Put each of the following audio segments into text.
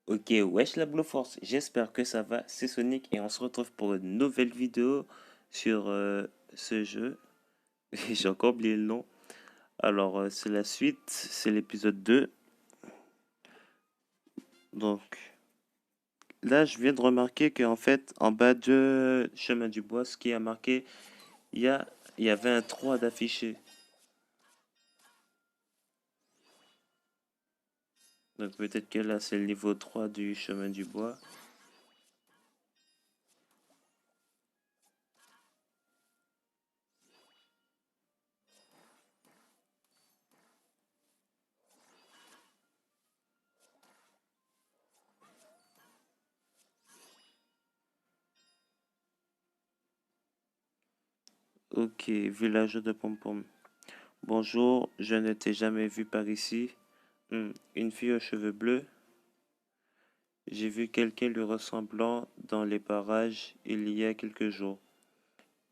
Ok, wesh la Blue Force, j'espère que ça va, c'est Sonic et on se retrouve pour une nouvelle vidéo sur ce jeu. J'ai encore oublié le nom. Alors c'est la suite, c'est l'épisode 2. Donc là je viens de remarquer qu'en fait en bas de Chemin du Bois, ce qui a marqué, il y a, il y avait un 3 d'affiché. Donc peut-être que là c'est le niveau 3 du Chemin du Bois. Ok, village de Pom-Pom. Bonjour, je ne t'ai jamais vu par ici. Une fille aux cheveux bleus. J'ai vu quelqu'un lui ressemblant dans les parages il y a quelques jours.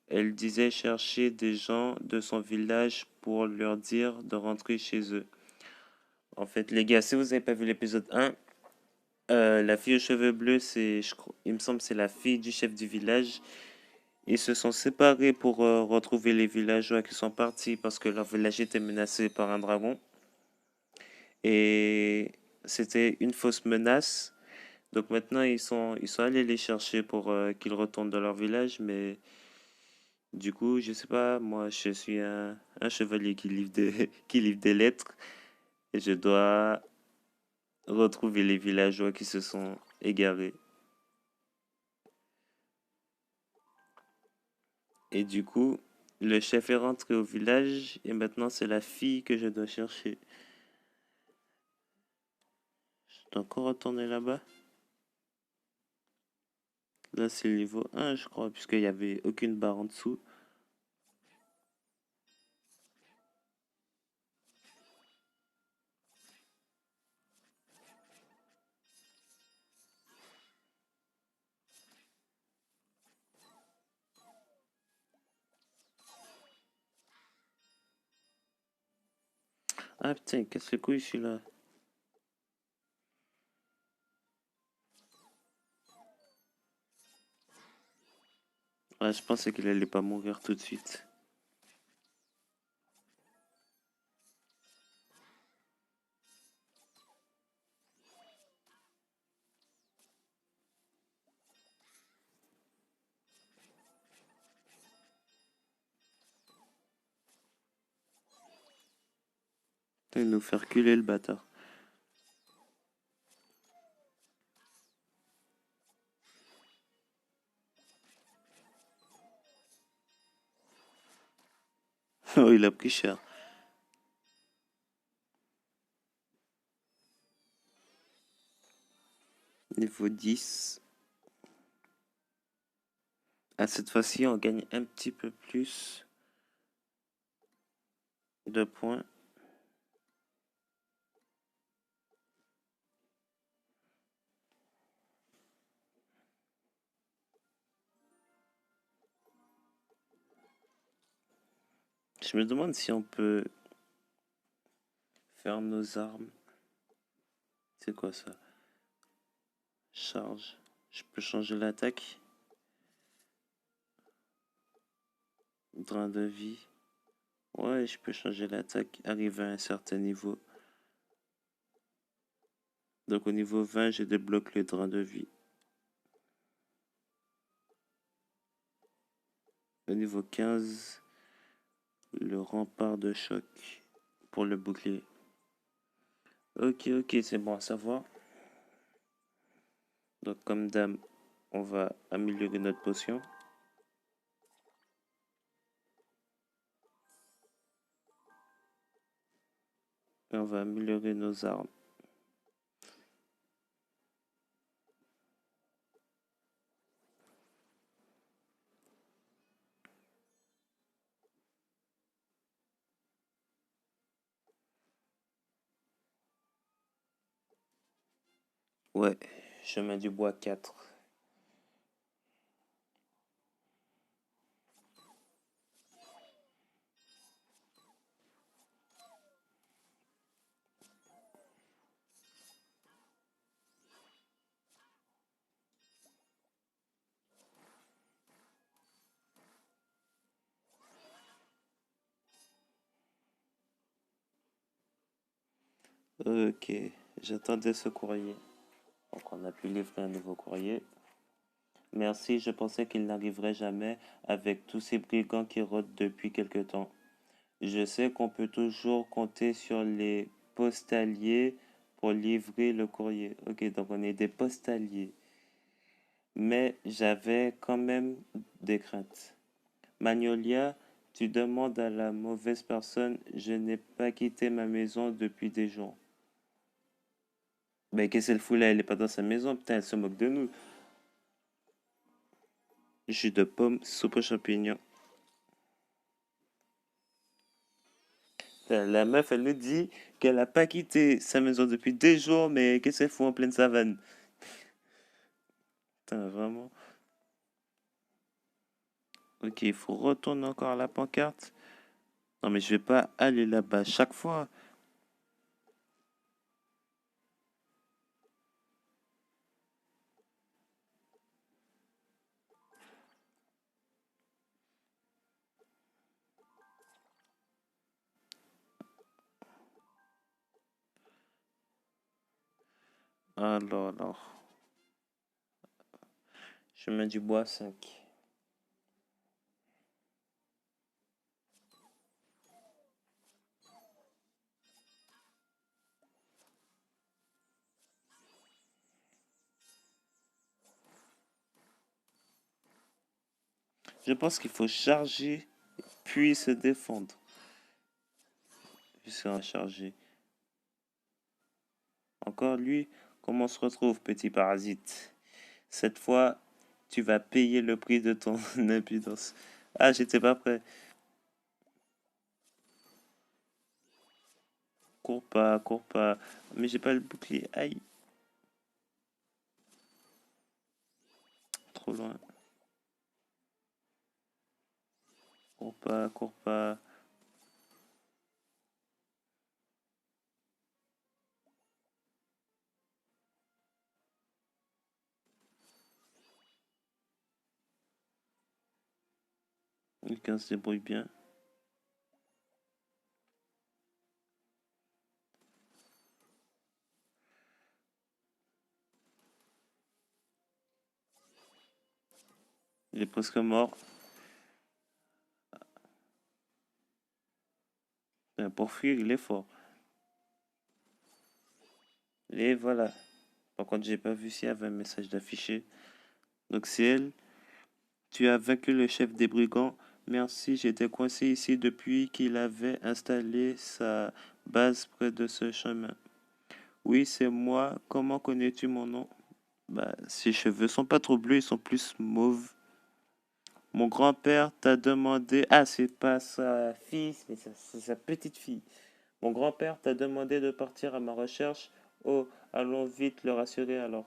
Elle disait chercher des gens de son village pour leur dire de rentrer chez eux. En fait, les gars, si vous n'avez pas vu l'épisode 1, la fille aux cheveux bleus, il me semble, c'est la fille du chef du village. Ils se sont séparés pour retrouver les villageois qui sont partis parce que leur village était menacé par un dragon. Et c'était une fausse menace. Donc maintenant, ils sont allés les chercher pour qu'ils retournent dans leur village, mais du coup, je sais pas, moi, je suis un chevalier qui livre qui livre des lettres et je dois retrouver les villageois qui se sont égarés. Et du coup, le chef est rentré au village et maintenant, c'est la fille que je dois chercher. Je dois encore retourner là-bas. Là, c'est le niveau 1, je crois, puisqu'il n'y avait aucune barre en dessous. Ah putain, casse les couilles celui-là. Ouais, je pensais qu'il allait pas mourir tout de suite. Il nous fait reculer le bâtard. Oh, il a pris cher. Niveau 10. À cette fois-ci, on gagne un petit peu plus de points. Je me demande si on peut faire nos armes. C'est quoi ça? Charge. Je peux changer l'attaque. Drain de vie. Ouais, je peux changer l'attaque. Arriver à un certain niveau. Donc au niveau 20, je débloque le drain de vie. Au niveau 15, le rempart de choc pour le bouclier. Ok, ok, c'est bon à savoir. Donc comme dame, on va améliorer notre potion. Et on va améliorer nos armes. Ouais, chemin du bois 4. Ok, j'attendais ce courrier. Donc on a pu livrer un nouveau courrier. Merci, je pensais qu'il n'arriverait jamais avec tous ces brigands qui rôdent depuis quelque temps. Je sais qu'on peut toujours compter sur les postaliers pour livrer le courrier. Ok, donc on est des postaliers. Mais j'avais quand même des craintes. Magnolia, tu demandes à la mauvaise personne, je n'ai pas quitté ma maison depuis des jours. Mais qu'est-ce qu'elle fout là? Elle est pas dans sa maison, putain, elle se moque de nous. Jus de pomme, soupe aux champignons. La meuf, elle nous dit qu'elle a pas quitté sa maison depuis des jours, mais qu'est-ce qu'elle fout en pleine savane? Putain, vraiment. Ok, il faut retourner encore à la pancarte. Non, mais je vais pas aller là-bas chaque fois. Alors. Chemin du bois 5. Je pense qu'il faut charger, puis se défendre. Puis se recharger. Encore lui, comment on se retrouve, petit parasite? Cette fois, tu vas payer le prix de ton impudence. Ah, j'étais pas prêt. Cours pas, cours pas. Mais j'ai pas le bouclier. Aïe, trop loin. Cours pas, cours pas. Quelqu'un se débrouille bien. Il est presque mort. Pour fuir, il est fort. Et voilà. Par contre, j'ai pas vu s'il y avait un message d'affiché. Donc c'est elle. Tu as vaincu le chef des brigands. Merci, j'étais coincé ici depuis qu'il avait installé sa base près de ce chemin. Oui, c'est moi. Comment connais-tu mon nom? Bah, ses cheveux sont pas trop bleus, ils sont plus mauves. Mon grand-père t'a demandé... Ah, c'est pas sa fille, mais c'est sa petite fille. Mon grand-père t'a demandé de partir à ma recherche. Oh, allons vite le rassurer alors.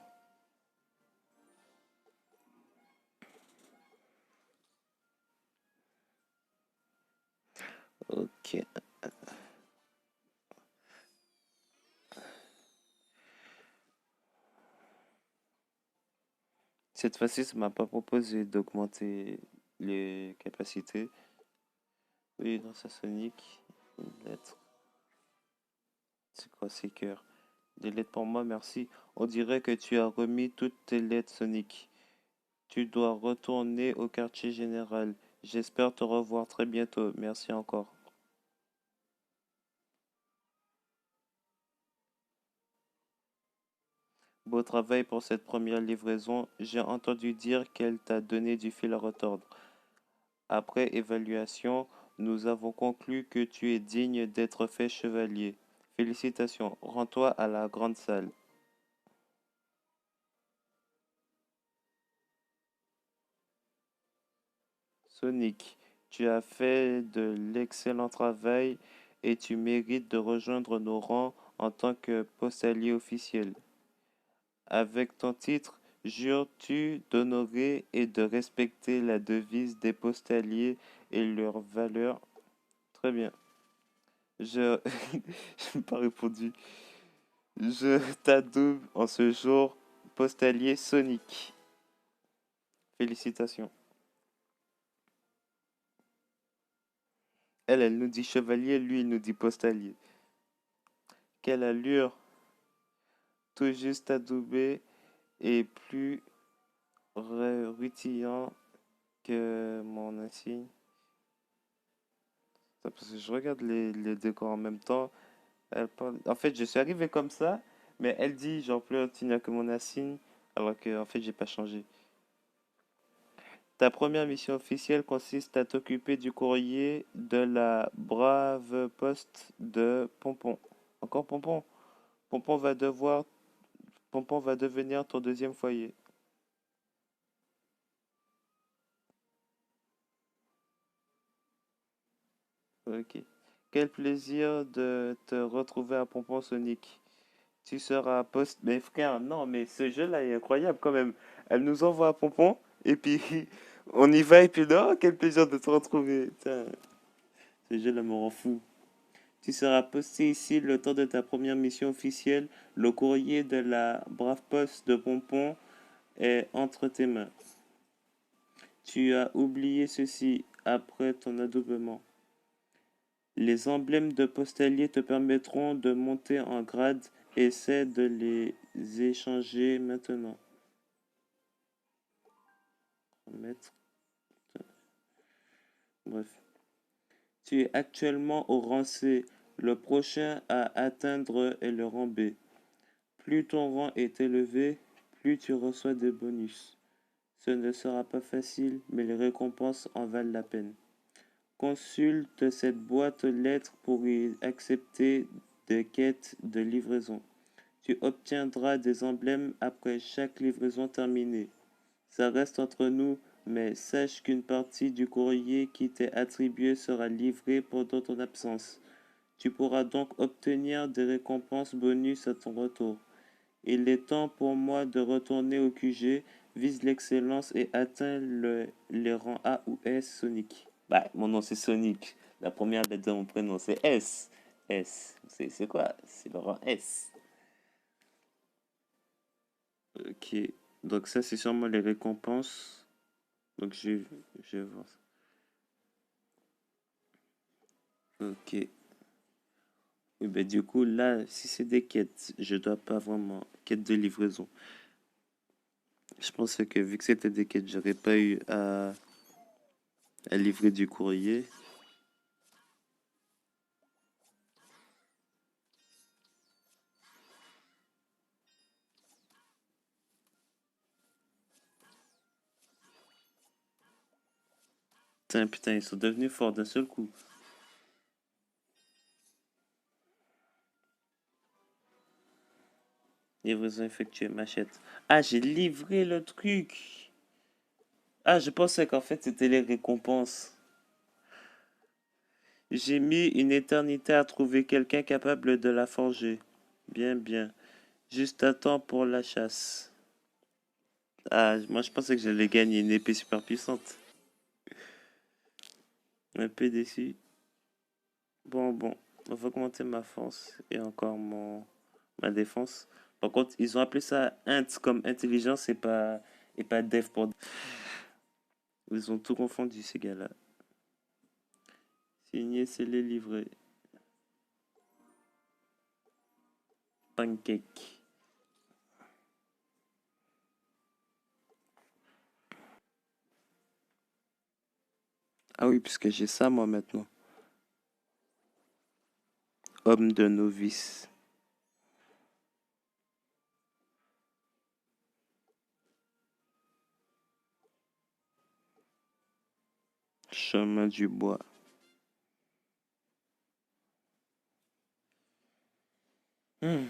Ok. Cette fois-ci, ça m'a pas proposé d'augmenter les capacités. Oui, dans sa Sonic, une lettre. C'est quoi ces cœurs? Des lettres pour moi, merci. On dirait que tu as remis toutes tes lettres Sonic. Tu dois retourner au quartier général. J'espère te revoir très bientôt. Merci encore. Beau travail pour cette première livraison. J'ai entendu dire qu'elle t'a donné du fil à retordre. Après évaluation, nous avons conclu que tu es digne d'être fait chevalier. Félicitations. Rends-toi à la grande salle. Sonic, tu as fait de l'excellent travail et tu mérites de rejoindre nos rangs en tant que postalier officiel. Avec ton titre, jures-tu d'honorer et de respecter la devise des postaliers et leurs valeurs? Très bien. Je... Je n'ai pas répondu. Je t'adoube en ce jour postalier Sonic. Félicitations. Elle nous dit chevalier, lui, il nous dit postalier. quelle allure, tout juste adoubé et plus rutilant que mon insigne. Ça, parce que je regarde les décors en même temps. Elle parle... En fait, je suis arrivé comme ça, mais elle dit genre plus rutilant que mon insigne, alors que en fait, j'ai pas changé. Ta première mission officielle consiste à t'occuper du courrier de la brave poste de Pompon. Encore Pompon. Pompon va devoir, Pompon va devenir ton deuxième foyer. Ok. Quel plaisir de te retrouver à Pompon Sonic. Tu seras poste. Mais frère, non, mais ce jeu-là est incroyable quand même. Elle nous envoie à Pompon, et puis on y va, et puis non, quel plaisir de te retrouver. Putain, ce jeu-là me rend fou. Tu seras posté ici le temps de ta première mission officielle. Le courrier de la brave poste de Pompon est entre tes mains. Tu as oublié ceci après ton adoubement. Les emblèmes de postalier te permettront de monter en grade. Essaie de les échanger maintenant. Mettre. Bref. Tu es actuellement au rang C. Le prochain à atteindre est le rang B. Plus ton rang est élevé, plus tu reçois des bonus. Ce ne sera pas facile, mais les récompenses en valent la peine. Consulte cette boîte aux lettres pour y accepter des quêtes de livraison. Tu obtiendras des emblèmes après chaque livraison terminée. Ça reste entre nous, mais sache qu'une partie du courrier qui t'est attribué sera livrée pendant ton absence. Tu pourras donc obtenir des récompenses bonus à ton retour. Il est temps pour moi de retourner au QG, vise l'excellence et atteins les rangs A ou S Sonic. Bah, mon nom c'est Sonic. La première lettre de mon prénom c'est S. S. C'est quoi? C'est le rang S. Ok. Donc ça c'est sûrement les récompenses. Donc je vais voir ça. Ok. Oui, ben du coup là, si c'est des quêtes, je dois pas vraiment... Quête de livraison. Je pense que vu que c'était des quêtes, j'aurais pas eu à livrer du courrier. Putain, ils sont devenus forts d'un seul coup. Livraison effectuée, machette. Ah, j'ai livré le truc. Ah, je pensais qu'en fait c'était les récompenses. J'ai mis une éternité à trouver quelqu'un capable de la forger. Bien, bien. Juste à temps pour la chasse. Ah, moi je pensais que j'allais gagner une épée super puissante. Un peu déçu. Bon. On va augmenter ma force et encore ma défense. Par contre, ils ont appelé ça int comme intelligence et pas dev pour... Ils ont tout confondu ces gars-là. Signé, scellé, livré. Pancake. Ah oui, puisque j'ai ça moi maintenant. Homme de novice. Chemin du bois. Hmm.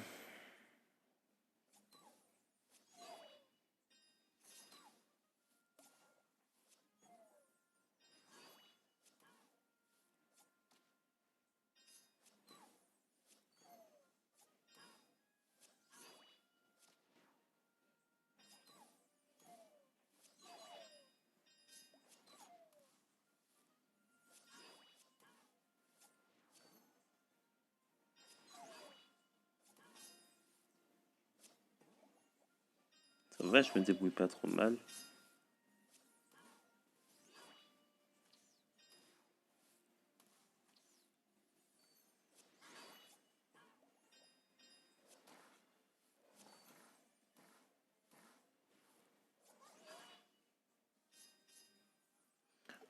Ça va, je me débrouille pas trop mal.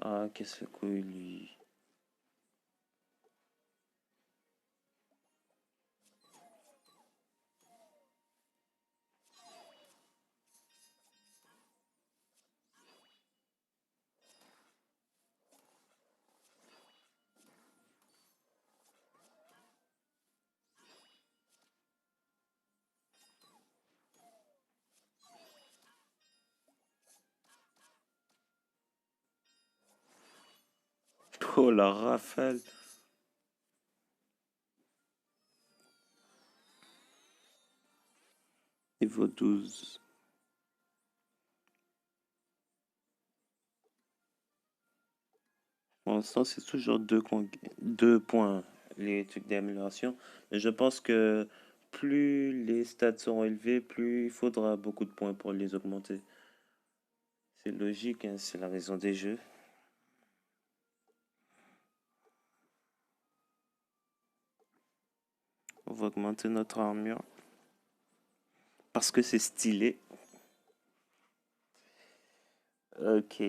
Ah, qu'est-ce que couille, lui. Oh, la rafale. Niveau 12. Pour l'instant, c'est toujours 2 points, les trucs d'amélioration. Mais je pense que plus les stats seront élevés, plus il faudra beaucoup de points pour les augmenter. C'est logique, hein, c'est la raison des jeux. On va augmenter notre armure. Parce que c'est stylé. Ok.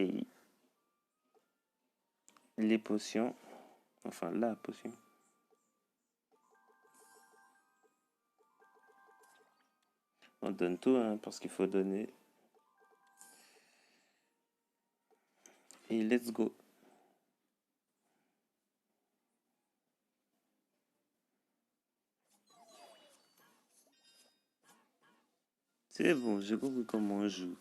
Les potions. Enfin, la potion. On donne tout, hein, parce qu'il faut donner. Et let's go. C'est bon, j'ai compris comment on joue.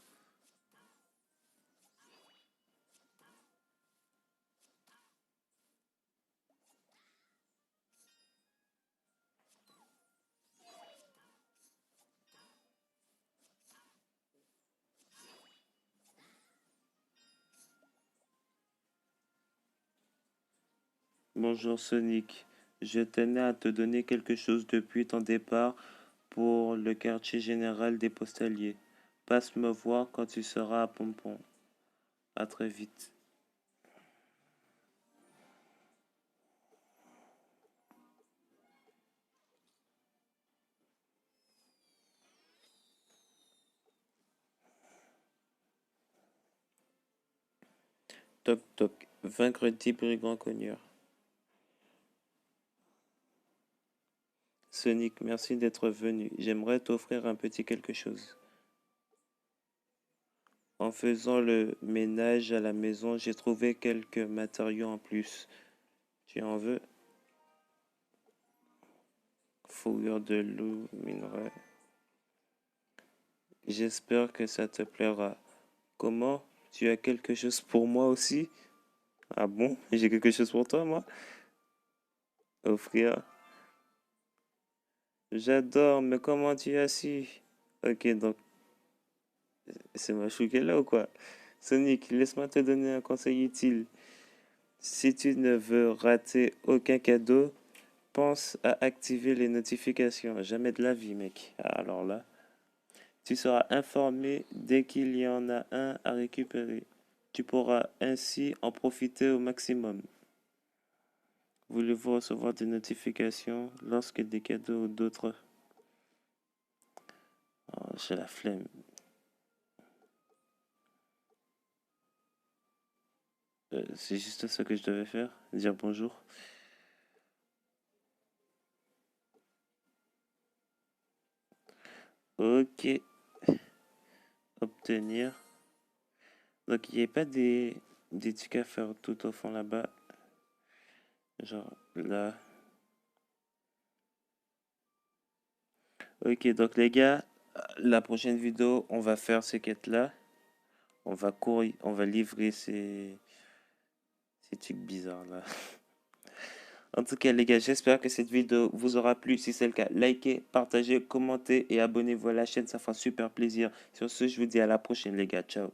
Bonjour Sonic. Je tenais à te donner quelque chose depuis ton départ pour le quartier général des postaliers. Passe me voir quand tu seras à Pompon. À très vite. Toc toc. Vaincre 10 brigands cogneurs. Sonic, merci d'être venu. J'aimerais t'offrir un petit quelque chose. En faisant le ménage à la maison, j'ai trouvé quelques matériaux en plus. Tu en veux? Fourrure de loup, minerai. J'espère que ça te plaira. Comment? Tu as quelque chose pour moi aussi? Ah bon? J'ai quelque chose pour toi, moi? Offrir. J'adore, mais comment tu as su? Ok, donc c'est ma chou qui est là ou quoi? Sonic, laisse-moi te donner un conseil utile. Si tu ne veux rater aucun cadeau, pense à activer les notifications. Jamais de la vie, mec. Alors là, tu seras informé dès qu'il y en a un à récupérer. Tu pourras ainsi en profiter au maximum. Voulez-vous recevoir des notifications lorsque des cadeaux ou d'autres... Oh, j'ai la flemme. C'est juste ça que je devais faire, dire bonjour. Ok, obtenir. Donc il n'y a pas des trucs à faire tout au fond là-bas. Genre là. Ok, donc les gars, la prochaine vidéo, on va faire ces quêtes-là. On va courir, on va livrer ces trucs bizarres là. En tout cas, les gars, j'espère que cette vidéo vous aura plu. Si c'est le cas, likez, partagez, commentez et abonnez-vous à la chaîne. Ça fera super plaisir. Sur ce, je vous dis à la prochaine, les gars. Ciao.